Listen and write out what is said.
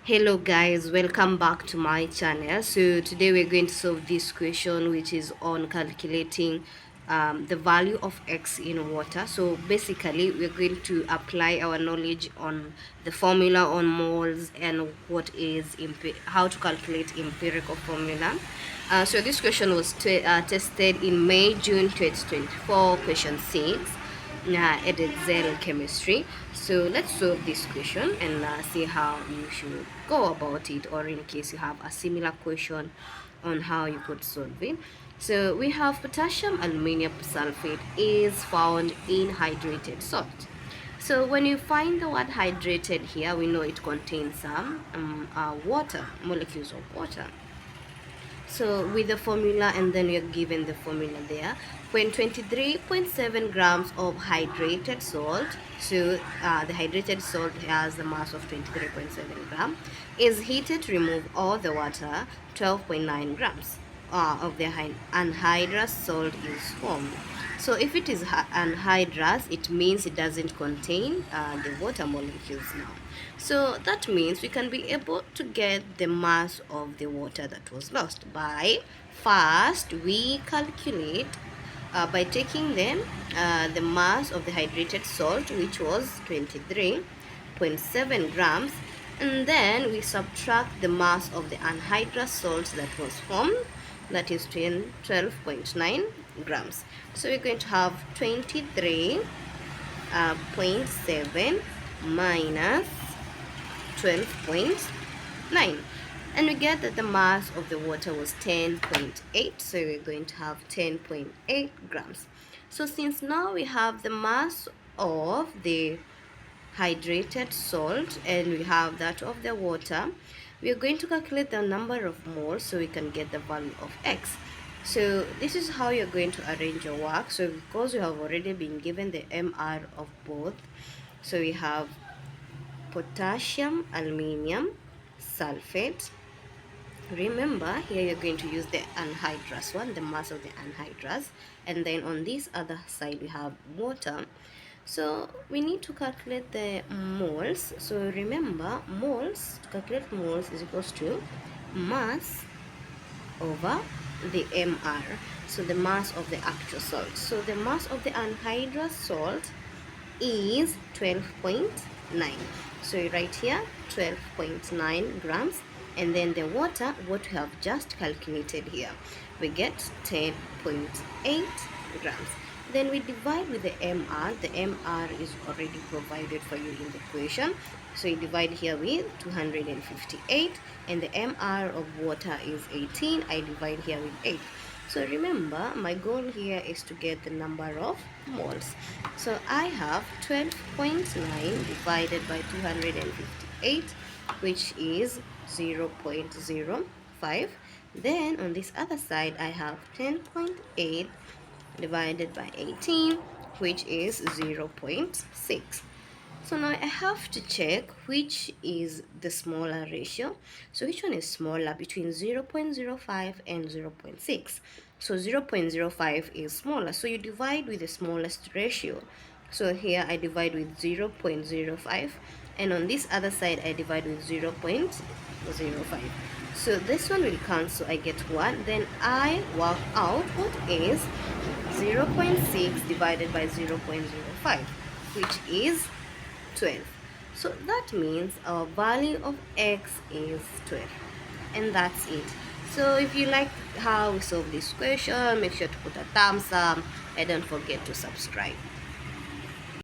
Hello guys, welcome back to my channel. So today we're going to solve this question, which is on calculating the value of x in water. So basically we're going to apply our knowledge on the formula on moles and what is how to calculate empirical formula. So this question was tested in May-June 2024, question 6 at Excel chemistry. So let's solve this question and see how you should go about it, or in case you have a similar question on how you could solve it. So we have potassium aluminum sulfate is found in hydrated salt. So when you find the word hydrated here, we know it contains some water, molecules of water. So with the formula, and then you're given the formula there. When 23.7 grams of hydrated salt, so the hydrated salt has the mass of 23.7 gram, is heated to remove all the water, 12.9 grams of the anhydrous salt is formed. So if it is anhydrous, it means it doesn't contain the water molecules now. So that means we can be able to get the mass of the water that was lost by first we calculate by taking the mass of the hydrated salt, which was 23.7 grams, and then we subtract the mass of the anhydrous salt that was formed, that is 12.9 grams. So we're going to have 23.7 minus 12.9, and we get that the mass of the water was 10.8, so we're going to have 10.8 grams. So since now we have the mass of the hydrated salt and we have that of the water, we are going to calculate the number of moles so we can get the value of x. So this is how you're going to arrange your work. So because you have already been given the MR of both, so we have potassium aluminum sulfate. Remember, here you're going to use the anhydrous one, the mass of the anhydrous, and then on this other side we have water. So we need to calculate the moles. So remember, moles, to calculate moles is equals to mass over the MR, so the mass of the actual salt. So the mass of the anhydrous salt is 12.9. So you write here 12.9 grams, and then the water, what we have just calculated here, we get 10.8 grams. Then we divide with the MR. The MR is already provided for you in the equation. So you divide here with 258, and the MR of water is 18. I divide here with 8. So remember, my goal here is to get the number of moles. So I have 12.9 divided by 258, which is 0.05. Then on this other side, I have 10.8 divided by 18, which is 0.6. So now I have to check which is the smaller ratio. So which one is smaller between 0.05 and 0.6? So 0.05 is smaller. So you divide with the smallest ratio. So here I divide with 0.05, and on this other side I divide with 0.05. So this one will cancel, I get 1. Then I work out what is 0.6 divided by 0.05, which is 12. So that means our value of x is 12, and that's it. So if you like how we solve this question, make sure to put a thumbs up and don't forget to subscribe.